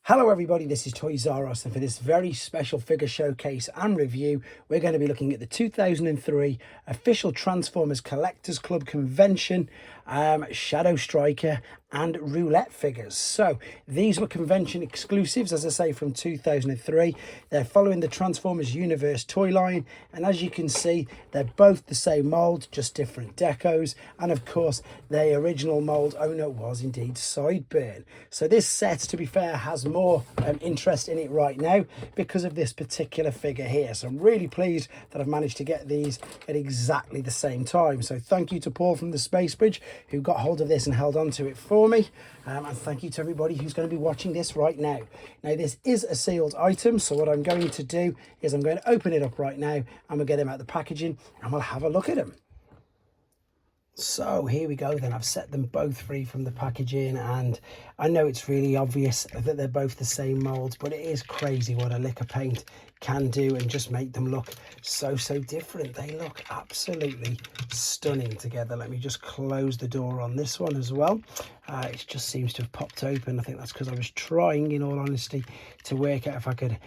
Hello everybody, this is Toys R Us, and for this very special figure showcase and review, we're going to be looking at the 2003 official Transformers Collectors Club convention Shadow Striker and roulette figures. So these were convention exclusives, as I say, from 2003. They're following the Transformers Universe toy line, and as you can see, they're both the same mould, just different decos, and of course the original mould owner was indeed Sideburn. So this set, to be fair, has more interest in it right now because of this particular figure here. So I'm really pleased that I've managed to get these at exactly the same time. So thank you to Paul from the Space Bridge who got hold of this and held on to it for me, and thank you to everybody who's going to be watching this right now. Now this is a sealed item, so what I'm going to do is I'm going to open it up right now and we'll get them out of the packaging and we'll have a look at them. So here we go then. I've set them both free from the packaging, and I know it's really obvious that they're both the same molds, but it is crazy what a lick of paint can do and just make them look so different. They look absolutely stunning together. Let me just close the door on this one as well. It just seems to have popped open. I think that's because I was trying, in all honesty, to work out if I could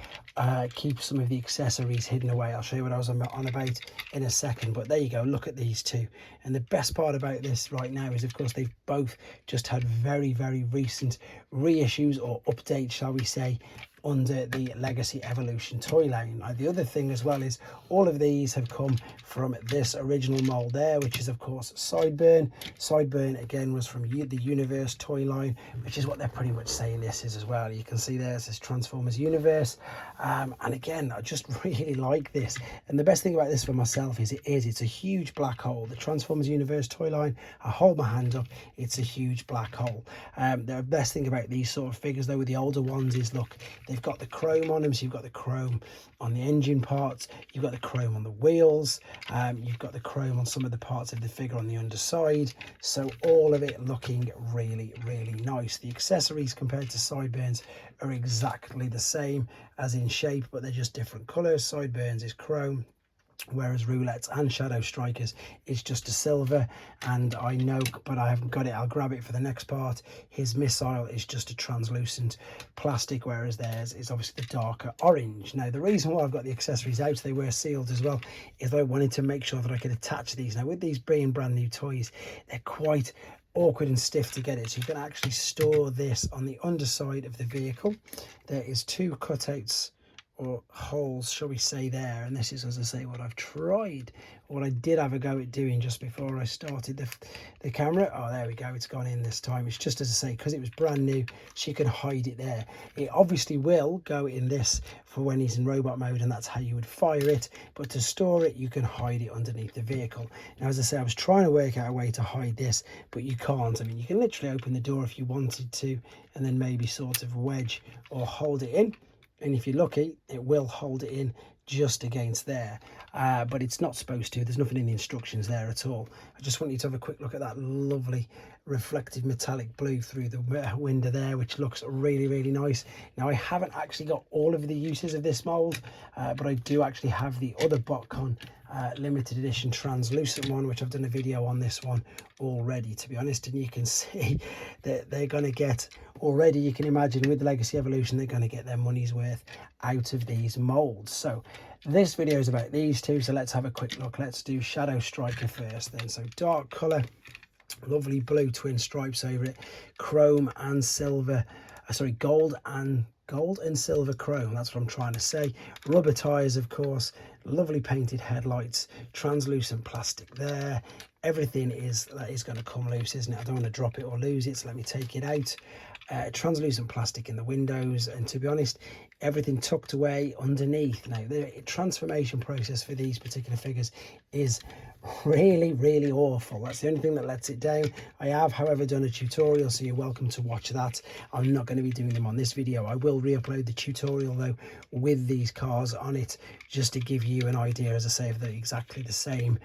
keep some of the accessories hidden away. I'll show you what I was on about in a second, but there you go. Look at these two. And the best part about this right now is, of course, they've both just had very recent reissues or updates, shall we say, under the Legacy Evolution toy line. The other thing as well is all of these have come from this original mold there, which is of course Sideburn. Sideburn again was from the Universe toy line, which is what they're pretty much saying this is as well. You can see there's this Transformers Universe, and again, I just really like this. And the best thing about this for myself is it's a huge black hole. The Transformers Universe toy line, I hold my hand up, it's a huge black hole. The best thing about these sort of figures though with the older ones is, look, they've got the chrome on them, so you've got the chrome on the engine parts, you've got the chrome on the wheels, you've got the chrome on some of the parts of the figure on the underside, so all of it looking really nice. The accessories compared to Sideburns are exactly the same as in shape, but they're just different colours. Sideburns is chrome, whereas roulettes and shadow strikers is just a silver. And I know, but I haven't got it, I'll grab it for the next part, his missile is just a translucent plastic, whereas theirs is obviously the darker orange. Now the reason why I've got the accessories out, they were sealed as well, is I wanted to make sure that I could attach these. Now with these being brand new toys, they're quite awkward and stiff to get it, so you can actually store this on the underside of the vehicle. There is two cutouts or holes, shall we say, there, and this is, as I say, what I've tried, what I did have a go at doing just before I started the camera. Oh, there we go, it's gone in this time. It's just, as I say, because it was brand new, she can hide it there. It obviously will go in this for when he's in robot mode, and that's how you would fire it, but to store it you can hide it underneath the vehicle. Now, as I say, I was trying to work out a way to hide this, but you can't. I mean, you can literally open the door if you wanted to, and then maybe sort of wedge or hold it in. And if you're lucky, it will hold it in just against there, but it's not supposed to. There's nothing in the instructions there at all. I just want you to have a quick look at that lovely reflective metallic blue through the window there, which looks really nice. Now I haven't actually got all of the uses of this mold, but I do actually have the other BotCon limited edition translucent one, which I've done a video on this one already, to be honest, and you can see that they're going to get, already you can imagine with the Legacy Evolution, they're going to get their money's worth out of these molds. So this video is about these two, so let's have a quick look. Let's do Shadow Striker first then. So dark colour, lovely blue twin stripes over it, chrome and silver, gold and silver chrome, that's what I'm trying to say. Rubber tyres, of course, lovely painted headlights, translucent plastic there. Everything that is going to come loose, isn't it? I don't want to drop it or lose it, so let me take it out. Translucent plastic in the windows, and to be honest, everything tucked away underneath. Now the transformation process for these particular figures is really awful. That's the only thing that lets it down. I have, however, done a tutorial, so you're welcome to watch that. I'm not going to be doing them on this video. I will re-upload the tutorial though with these cars on it, just to give you an idea, as I say, if they're exactly the same,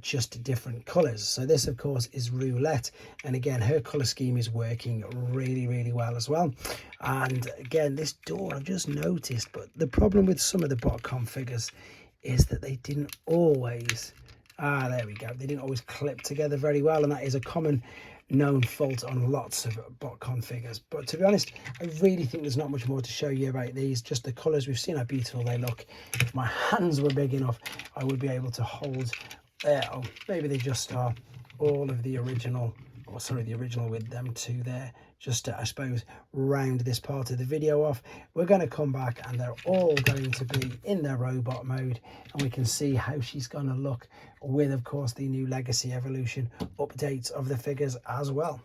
just different colors. So this of course is roulette, and again her color scheme is working really well as well. And again, this door, I've just noticed, but the problem with some of the BotCon figures is that they didn't always, there we go, they didn't always clip together very well, and that is a common known fault on lots of BotCon figures. But to be honest, I really think there's not much more to show you about these. Just the colours, we've seen how beautiful they look. If my hands were big enough, I would be able to hold there. Oh, maybe they just are all of the original, or sorry, the original with them two there. Just to, I suppose, round this part of the video off, we're going to come back and they're all going to be in their robot mode, and we can see how she's going to look with, of course, the new Legacy Evolution updates of the figures as well.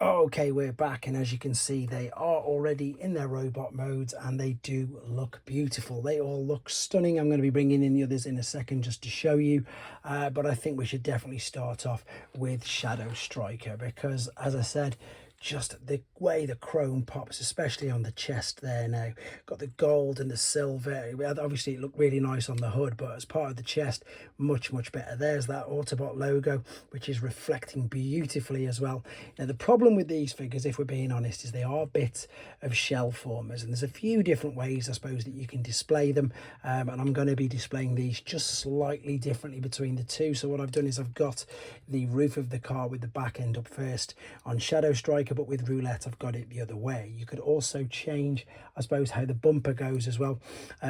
Okay, we're back, and as you can see, they are already in their robot modes and they do look beautiful. They all look stunning. I'm going to be bringing in the others in a second just to show you, but I think we should definitely start off with Shadow Striker because, as I said, just the way the chrome pops, especially on the chest there now. Got the gold and the silver. Obviously, it looked really nice on the hood, but as part of the chest, much, much better. There's that Autobot logo, which is reflecting beautifully as well. Now, the problem with these figures, if we're being honest, is they are bits of shell formers, and there's a few different ways, I suppose, that you can display them, and I'm going to be displaying these just slightly differently between the two. So what I've done is I've got the roof of the car with the back end up first on Shadow Striker, but with Roulette I've got it the other way. You could also change, I suppose, how the bumper goes as well.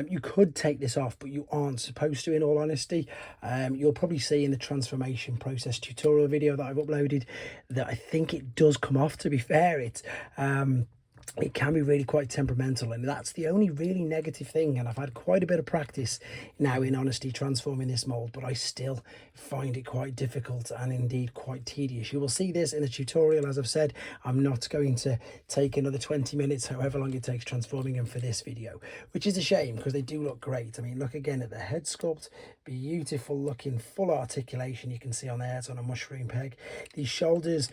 You could take this off, but you aren't supposed to, in all honesty. You'll probably see in the transformation process tutorial video that I've uploaded that I think it does come off. To be fair, it can be really quite temperamental, and that's the only really negative thing. And I've had quite a bit of practice now, in honesty, transforming this mold, but I still find it quite difficult and indeed quite tedious. You will see this in the tutorial. As I've said, I'm not going to take another 20 minutes, however long it takes transforming them for this video, which is a shame because they do look great. I mean, look again at the head sculpt, beautiful looking, full articulation. You can see on there it's on a mushroom peg. These shoulders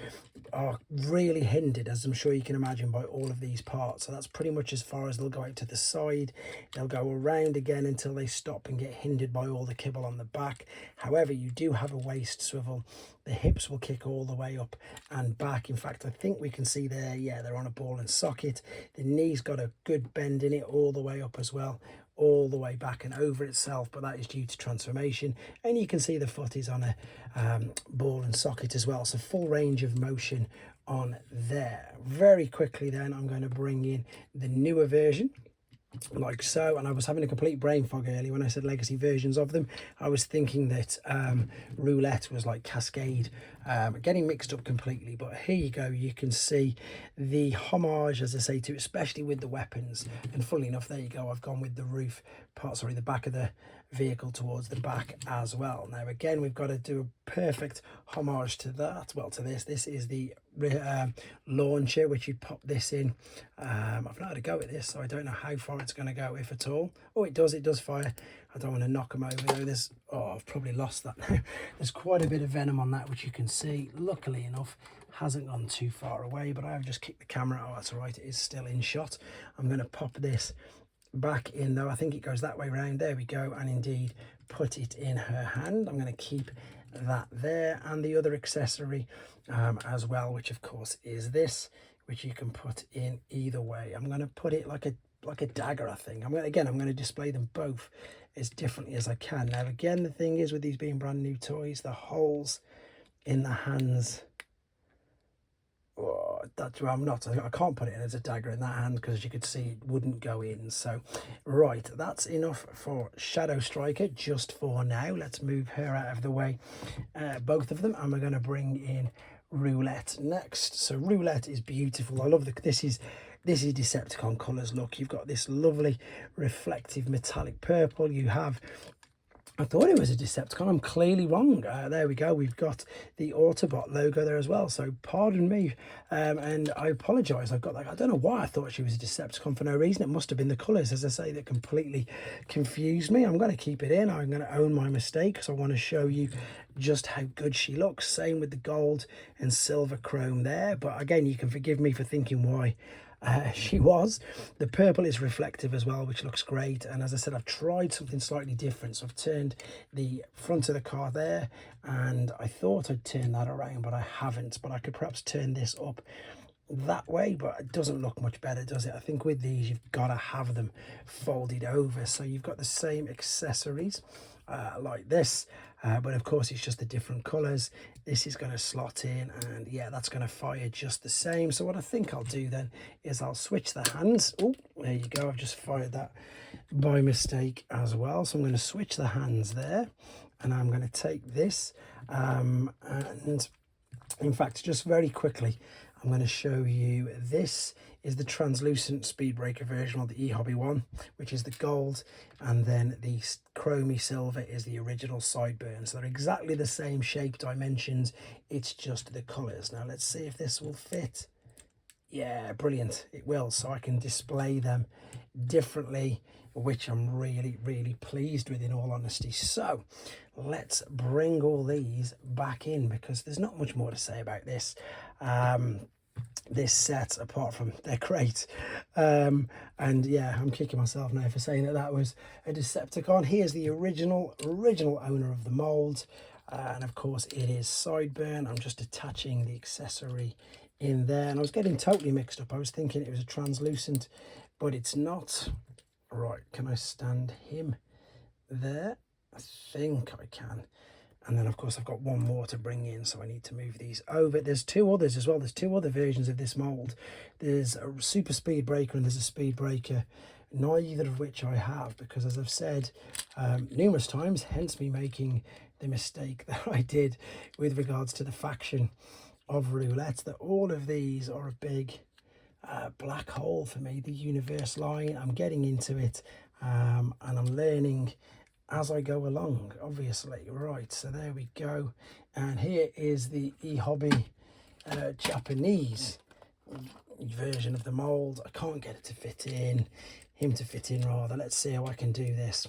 are really hindered, as I'm sure you can imagine, by all of these parts. So that's pretty much as far as they'll go out to the side. They'll go around again until they stop and get hindered by all the kibble on the back. However, you do have a waist swivel. The hips will kick all the way up and back. In fact, I think we can see there, yeah, they're on a ball and socket. The knee's got a good bend in it all the way up as well, all the way back and over itself, but that is due to transformation. And you can see the foot is on a ball and socket as well, so full range of motion on there. Very quickly then, I'm going to bring in the newer version like so. And I was having a complete brain fog earlier when I said legacy versions of them. I was thinking that Roulette was like Cascade, getting mixed up completely. But here you go, you can see the homage, as I say, to especially with the weapons. And funnily enough, there you go, I've gone with the roof part, sorry, the back of the vehicle towards the back as well. Now again, we've got to do a perfect homage to that, well, to this is the launcher, which you pop this in. I've not had a go at this, so I don't know how far it's going to go, if at all. Oh, it does fire. I don't want to knock them over though. There's, oh, I've probably lost that now. There's quite a bit of venom on that, which you can see, luckily enough, hasn't gone too far away, but I have just kicked the camera. Oh, that's all right, it is still in shot. I'm going to pop this back in though. I think it goes that way round. There we go, and indeed put it in her hand. I'm going to keep that there, and the other accessory as well, which of course is this, which you can put in either way. I'm going to put it like a dagger, I think. I'm going to display them both as differently as I can. Now again, the thing is with these being brand new toys, the holes in the hands, oh, that's where I can't put it in as a dagger in that hand, because as you could see, it wouldn't go in. So right, that's enough for Shadow Striker just for now. Let's move her out of the way, both of them, and we're going to bring in Roulette next. So Roulette is beautiful. I love this is Decepticon colours. Look, you've got this lovely reflective metallic purple. You have, I thought it was a Decepticon, I'm clearly wrong. There we go, we've got the Autobot logo there as well, so pardon me, and I apologise. I've got like, I don't know why I thought she was a Decepticon for no reason. It must have been the colours, as I say, that completely confused me. I'm going to keep it in. I'm going to own my mistake because I want to show you just how good she looks. Same with the gold and silver chrome there, but again, you can forgive me for thinking why she was. The purple is reflective as well, which looks great. And as I said, I've tried something slightly different. So I've turned the front of the car there, and I thought I'd turn that around, but I haven't. But I could perhaps turn this up that way, but it doesn't look much better, does it? I think with these, you've got to have them folded over. So you've got the same accessories like this, but of course it's just the different colors. This is going to slot in, and yeah, that's going to fire just the same. So what I think I'll do then is I'll switch the hands. Oh, there you go, I've just fired that by mistake as well. So I'm going to switch the hands there, and I'm going to take this, and in fact, just very quickly, I'm going to show you, this is the translucent speed breaker version of the eHobby one, which is the gold, and then the chromey silver is the original sideburn. So they're exactly the same shape dimensions, it's just the colours. Now let's see if this will fit. Yeah, brilliant, it will. So I can display them differently, which I'm really pleased with, in all honesty. So let's bring all these back in, because there's not much more to say about this this set, apart from they're great. And yeah, I'm kicking myself now for saying that that was a Decepticon. Here's the original owner of the mold, and of course it is sideburn. I'm just attaching the accessory in there, and I was getting totally mixed up. I was thinking it was a translucent, but it's not. Right, can I stand him there? I think I can. And then of course I've got one more to bring in, so I need to move these over. There's two others as well. There's two other versions of this mold. There's a super speed breaker and there's a speed breaker, neither of which I have, because as I've said numerous times, hence me making the mistake that I did with regards to the faction of roulette, that all of these are a big black hole for me. The universe line, I'm getting into it, and I'm learning as I go along, obviously. Right, so there we go, and here is the eHobby Japanese version of the mold. I can't get it to fit in, him to fit in rather. Let's see how I can do this.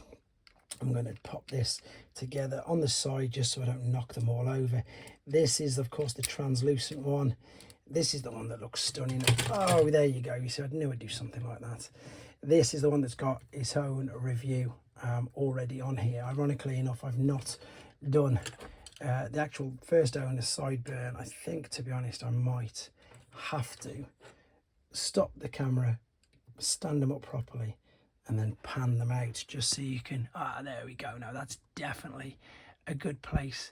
I'm going to pop this together on the side just so I don't knock them all over. This is of course the translucent one. This is the one that looks stunning. Oh, there you go. You see, I knew I'd do something like that. This is the one that's got its own review already on here. Ironically enough, I've not done the actual first owner sideburn. I think, to be honest, I might have to stop the camera, stand them up properly, and then pan them out just so you can, there we go. Now that's definitely a good place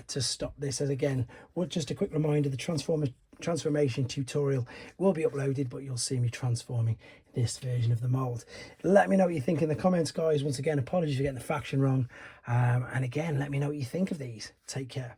to stop this. As again, just a quick reminder, the transformation tutorial will be uploaded, but you'll see me transforming this version of the mold. Let me know what you think in the comments, guys. Once again, apologies for getting the faction wrong, and again, let me know what you think of these. Take care.